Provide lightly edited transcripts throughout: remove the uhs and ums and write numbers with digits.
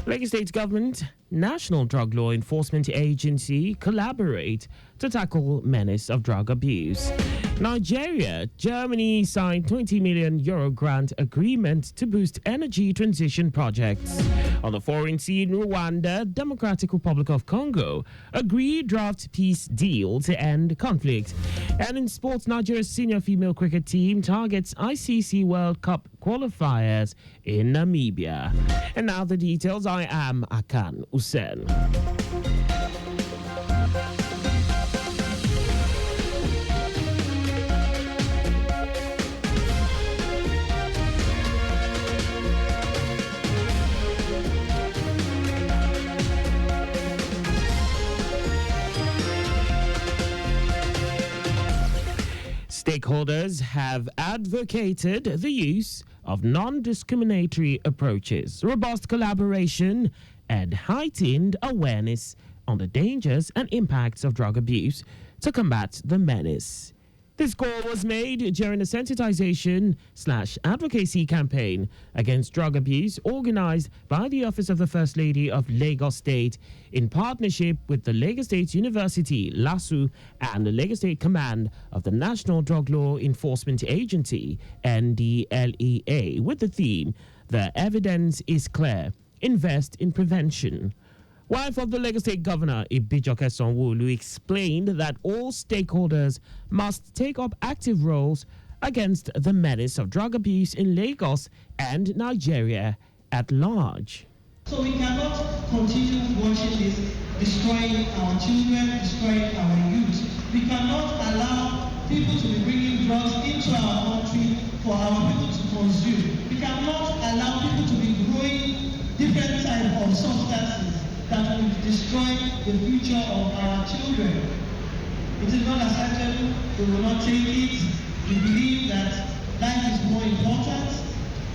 Lagos State Government, National Drug Law Enforcement Agency collaborate to tackle menace of drug abuse. Nigeria, Germany signed €20 million grant agreement to boost energy transition projects. On the foreign scene, Rwanda, Democratic Republic of Congo, agreed draft peace deal to end conflict. And in sports, Nigeria's senior female cricket team targets ICC World Cup qualifiers in Namibia. And now the details. I am Akan Usen. Stakeholders have advocated the use of non-discriminatory approaches, robust collaboration, and heightened awareness on the dangers and impacts of drug abuse to combat the menace. This call was made during a sensitization/advocacy campaign against drug abuse organized by the Office of the First Lady of Lagos State in partnership with the Lagos State University, LASU, and the Lagos State Command of the National Drug Law Enforcement Agency, NDLEA, with the theme, "The Evidence is Clear, Invest in Prevention." Wife of the Lagos State Governor, Ibijoke Sanwo-Olu, explained that all stakeholders must take up active roles against the menace of drug abuse in Lagos and Nigeria at large. So we cannot continue watching this, destroying our children, destroying our youth. We cannot allow people to be bringing drugs into our country for our people to consume. We cannot allow people to be growing different types of substances that will destroy the future of our children. It is not acceptable. We will not take it. We believe that life is more important.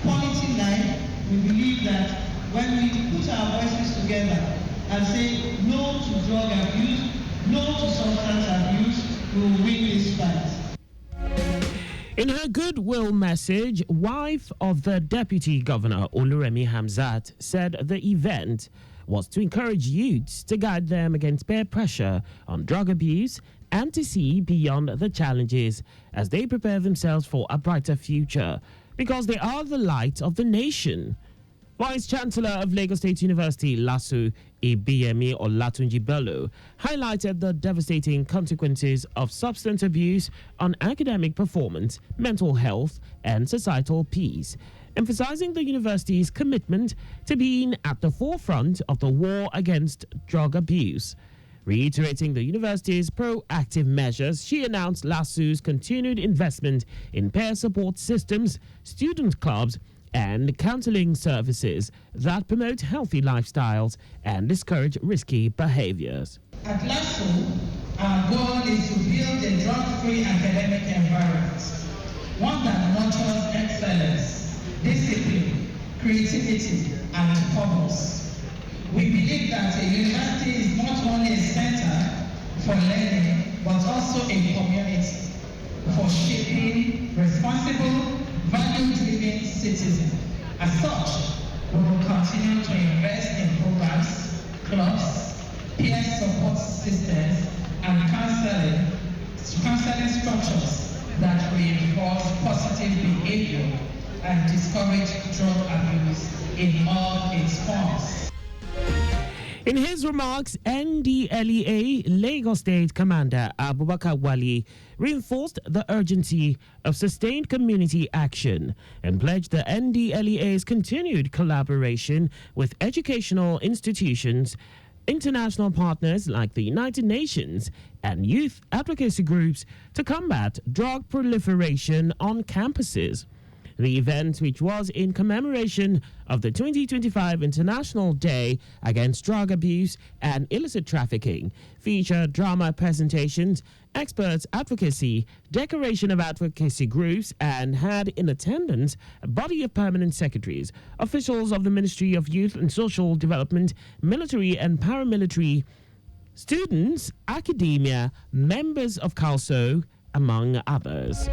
Quality life. We believe that when we put our voices together and say no to drug abuse, no to substance abuse, we will win this fight. In her goodwill message, wife of the Deputy Governor, Oluremi Hamzat, said the event was to encourage youths to guide them against peer pressure on drug abuse and to see beyond the challenges as they prepare themselves for a brighter future, because they are the light of the nation. Vice-Chancellor of Lagos State University, LASU, Ibiyemi Olatunji Bello, highlighted the devastating consequences of substance abuse on academic performance, mental health, and societal peace, emphasizing the university's commitment to being at the forefront of the war against drug abuse. Reiterating the university's proactive measures, she announced LASU's continued investment in peer support systems, student clubs, and counseling services that promote healthy lifestyles and discourage risky behaviors. At LASU, our goal is to build a drug-free academic environment, one that nurtures excellence, discipline, creativity, and purpose. We believe that a university is not only a center for learning, but also a community for shaping responsible, value-driven citizens. As such, we will continue to invest in programs, clubs, peer support systems, and counseling structures that reinforce positive behavior and discourage drug abuse in all its forms. In his remarks, NDLEA Lagos State Commander Abubakar Wali reinforced the urgency of sustained community action and pledged the NDLEA's continued collaboration with educational institutions, international partners like the United Nations, and youth advocacy groups to combat drug proliferation on campuses. The event, which was in commemoration of the 2025 International Day Against Drug Abuse and Illicit Trafficking, featured drama presentations, experts advocacy, decoration of advocacy groups, and had in attendance a body of permanent secretaries, officials of the Ministry of Youth and Social Development, military and paramilitary, students, academia, members of CALSO, among others.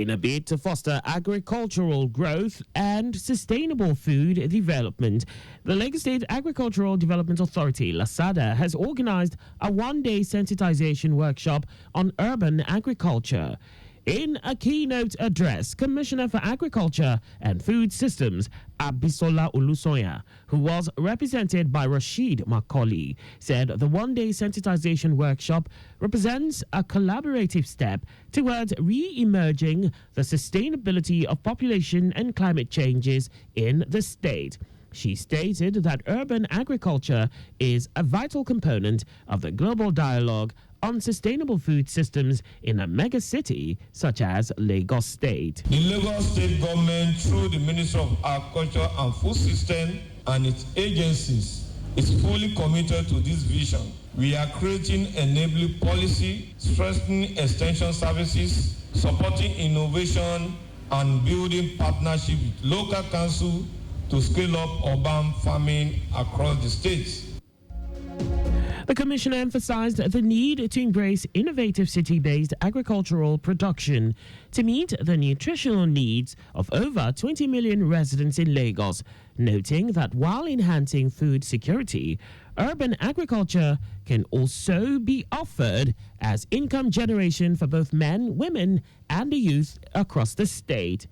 In a bid to foster agricultural growth and sustainable food development, the Lagos State Agricultural Development Authority, LASADA, has organized a one-day sensitization workshop on urban agriculture. In a keynote address, Commissioner for Agriculture and Food Systems, Abisola Olusoya, who was represented by Rashid Macaulay, said the one-day sensitization workshop represents a collaborative step towards re-emerging the sustainability of population and climate changes in the state. She stated that urban agriculture is a vital component of the global dialogue on sustainable food systems in a mega city such as Lagos State. The Lagos State government, through the Ministry of Agriculture and Food System and its agencies, is fully committed to this vision. We are creating enabling policy, strengthening extension services, supporting innovation, and building partnership with local council to scale up urban farming across the states. The Commissioner emphasized the need to embrace innovative city-based agricultural production to meet the nutritional needs of over 20 million residents in Lagos, noting that while enhancing food security, urban agriculture can also be offered as income generation for both men, women, and the youth across the state.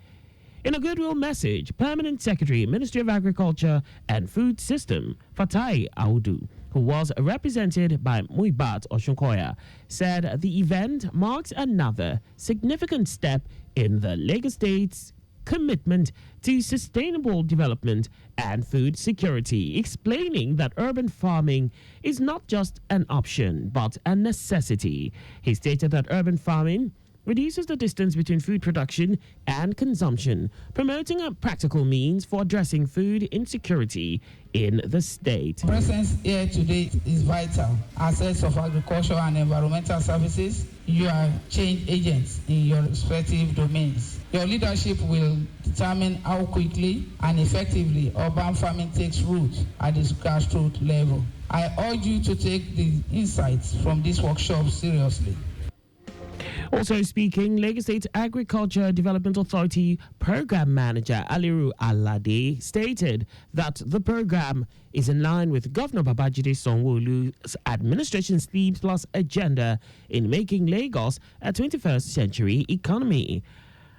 In a goodwill message, Permanent Secretary, Ministry of Agriculture and Food System, Fatai Audu, who was represented by Muibat Oshunkoya, said the event marks another significant step in the Lagos State's commitment to sustainable development and food security, explaining that urban farming is not just an option, but a necessity. He stated that urban farming reduces the distance between food production and consumption, promoting a practical means for addressing food insecurity in the state. Presence here today is vital. Access of agricultural and environmental services, you are change agents in your respective domains. Your leadership will determine how quickly and effectively urban farming takes root at the grassroots level. I urge you to take the insights from this workshop seriously. Also speaking, Lagos State Agriculture Development Authority Program Manager Aliru Alade stated that the program is in line with Governor Babajide Sanwo-Olu's administration's Themes Plus agenda in making Lagos a 21st century economy.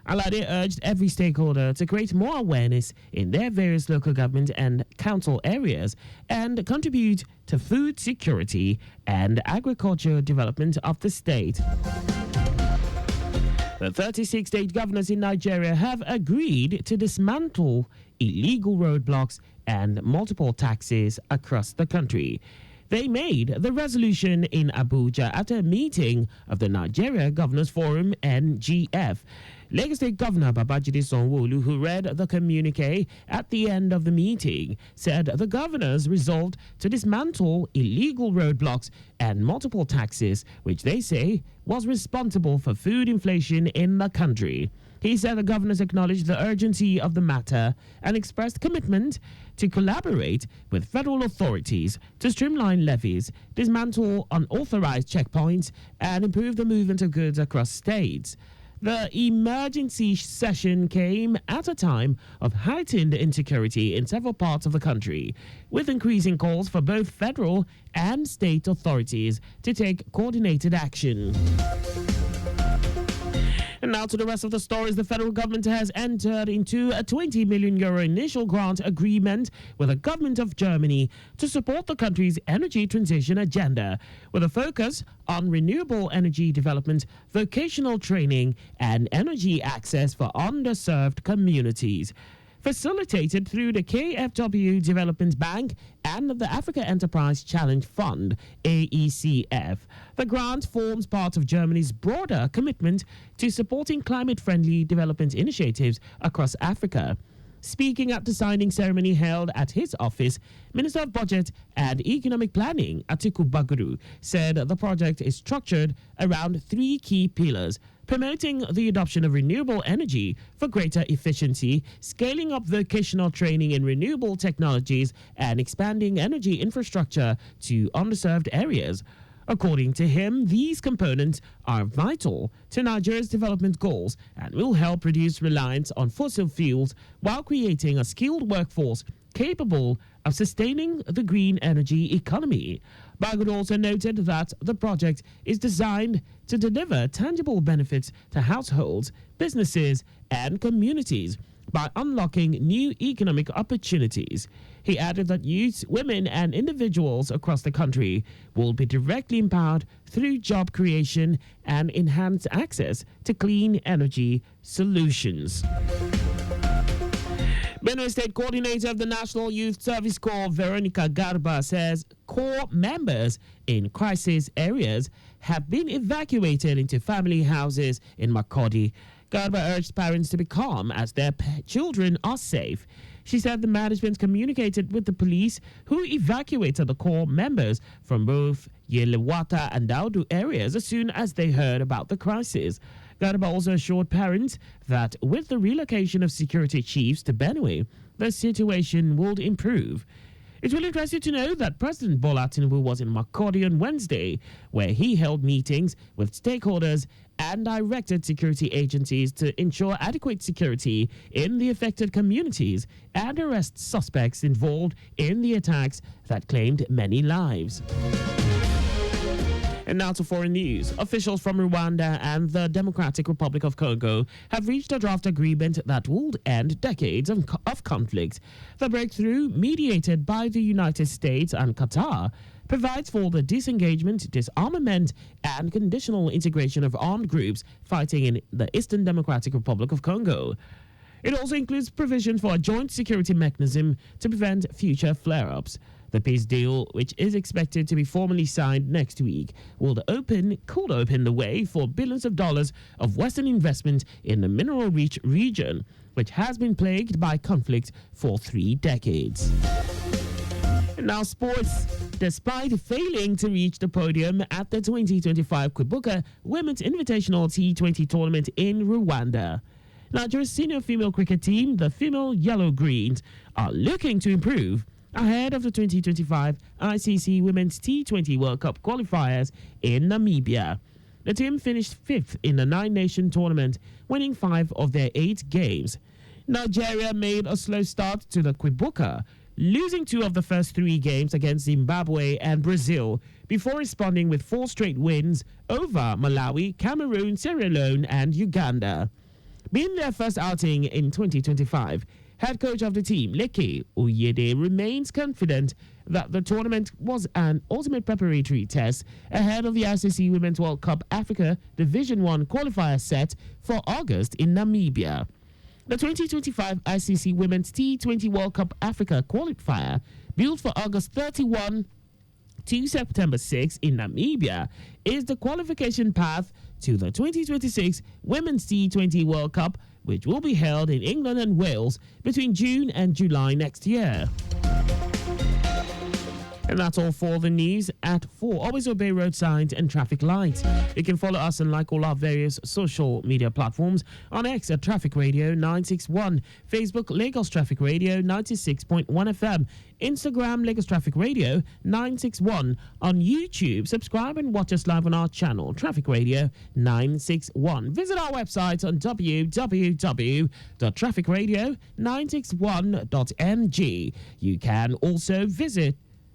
Alade urged every stakeholder to create more awareness in their various local government and council areas and contribute to food security and agricultural development of the state. The 36 state governors in Nigeria have agreed to dismantle illegal roadblocks and multiple taxes across the country. They made the resolution in Abuja at a meeting of the Nigeria Governors Forum (NGF). Lagos State Governor Babajide Sanwo-Olu, who read the communique at the end of the meeting, said the governors resolved to dismantle illegal roadblocks and multiple taxes, which they say was responsible for food inflation in the country. He said the governors acknowledged the urgency of the matter and expressed commitment to collaborate with federal authorities to streamline levies, dismantle unauthorized checkpoints, and improve the movement of goods across states. The emergency session came at a time of heightened insecurity in several parts of the country, with increasing calls for both federal and state authorities to take coordinated action. And now to the rest of the stories. The federal government has entered into a 20 million euro initial grant agreement with the government of Germany to support the country's energy transition agenda, with a focus on renewable energy development, vocational training, and energy access for underserved communities. Facilitated through the KfW Development Bank and the Africa Enterprise Challenge Fund, AECF. The grant forms part of Germany's broader commitment to supporting climate-friendly development initiatives across Africa. Speaking at the signing ceremony held at his office, Minister of Budget and Economic Planning, Atiku Baguru, said the project is structured around three key pillars: promoting the adoption of renewable energy for greater efficiency, scaling up vocational training in renewable technologies, and expanding energy infrastructure to underserved areas. According to him, these components are vital to Nigeria's development goals and will help reduce reliance on fossil fuels while creating a skilled workforce capable of sustaining the green energy economy. Bagood also noted that the project is designed to deliver tangible benefits to households, businesses, and communities by unlocking new economic opportunities. He added that youth, women, and individuals across the country will be directly empowered through job creation and enhanced access to clean energy solutions. Benue State Coordinator of the National Youth Service Corps, Veronica Garba, says Corps members in crisis areas have been evacuated into family houses in Makurdi. Garba urged parents to be calm as their children are safe. She said the management communicated with the police, who evacuated the Corps members from both Yelewata and Daudu areas as soon as they heard about the crisis. Garba also assured parents that with the relocation of security chiefs to Benue, the situation would improve. It will interest you to know that President Bola Tinubu was in Makurdi on Wednesday, where he held meetings with stakeholders and directed security agencies to ensure adequate security in the affected communities and arrest suspects involved in the attacks that claimed many lives. And now to foreign news. Officials from Rwanda and the Democratic Republic of Congo have reached a draft agreement that would end decades of conflict. The breakthrough, mediated by the United States and Qatar, provides for the disengagement, disarmament, and conditional integration of armed groups fighting in the Eastern Democratic Republic of Congo. It also includes provision for a joint security mechanism to prevent future flare-ups. The peace deal, which is expected to be formally signed next week, could open the way for billions of dollars of Western investment in the mineral-rich region, which has been plagued by conflict for 3 decades. And now sports. Despite failing to reach the podium at the 2025 Kwibuka Women's Invitational T20 tournament in Rwanda, Nigeria's senior female cricket team, the female Yellow Greens, are looking to improve ahead of the 2025 ICC Women's T20 World Cup qualifiers in Namibia. The team finished 5th in the 9-nation tournament, winning 5 of their 8 games. Nigeria made a slow start to the Kwibuka, losing 2 of the first 3 games against Zimbabwe and Brazil, before responding with 4 straight wins over Malawi, Cameroon, Sierra Leone, and Uganda. Being their first outing in 2025, head coach of the team, Leke Oyede, remains confident that the tournament was an ultimate preparatory test ahead of the ICC Women's World Cup Africa Division 1 qualifier set for August in Namibia. The 2025 ICC Women's T20 World Cup Africa qualifier, built for August 31 to September 6 in Namibia, is the qualification path to the 2026 Women's T20 World Cup, which will be held in England and Wales between June and July next year. And that's all for the news at 4. Always obey road signs and traffic lights. You can follow us and like all our various social media platforms on X at Traffic Radio 961, Facebook Lagos Traffic Radio 96.1 FM, Instagram Lagos Traffic Radio 961. On YouTube, subscribe and watch us live on our channel Traffic Radio 961. Visit our website on www.trafficradio961.ng. You can also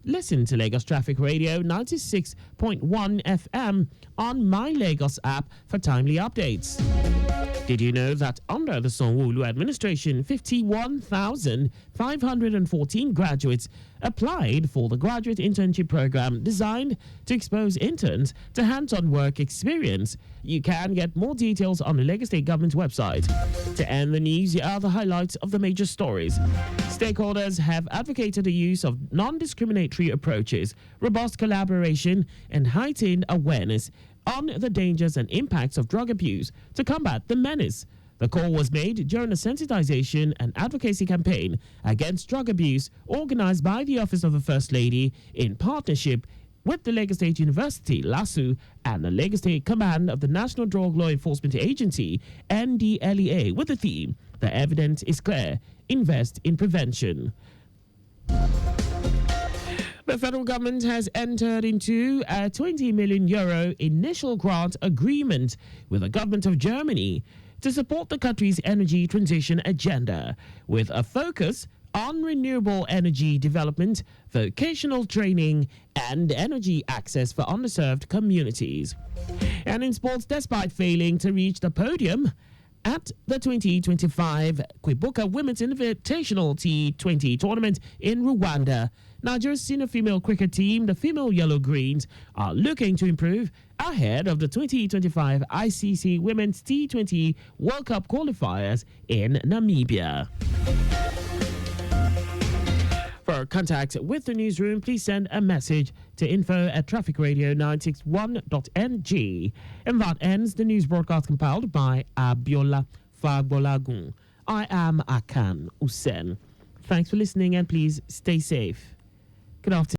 listen to Lagos Traffic Radio 96.1 FM on My Lagos app for timely updates. Did you know that under the Sanwo-Olu administration, 51,514 graduates applied for the graduate internship program designed to expose interns to hands-on work experience? You can get more details on the Lagos State Government website. To end the news, here are the highlights of the major stories. Stakeholders have advocated the use of non-discriminatory approaches, robust collaboration, and heightened awareness on the dangers and impacts of drug abuse to combat the menace. The call was made during a sensitization and advocacy campaign against drug abuse organized by the Office of the First Lady in partnership with the Lagos State University, LASU, and the Lagos State Command of the National Drug Law Enforcement Agency, NDLEA, with the theme, "The evidence is clear, invest in prevention." The federal government has entered into a 20 million euro initial grant agreement with the government of Germany to support the country's energy transition agenda, with a focus on renewable energy development, vocational training, and energy access for underserved communities. And in sports, despite failing to reach the podium at the 2025 Kwibuka Women's Invitational T20 tournament in Rwanda, Nigeria's senior female cricket team, the Female Yellow Greens, are looking to improve ahead of the 2025 ICC Women's T20 World Cup qualifiers in Namibia. For contact with the newsroom, please send a message to info@trafficradio961.ng. And that ends the news broadcast compiled by Abiola Fagbolagun. I am Akan Usen. Thanks for listening and please stay safe. Good afternoon.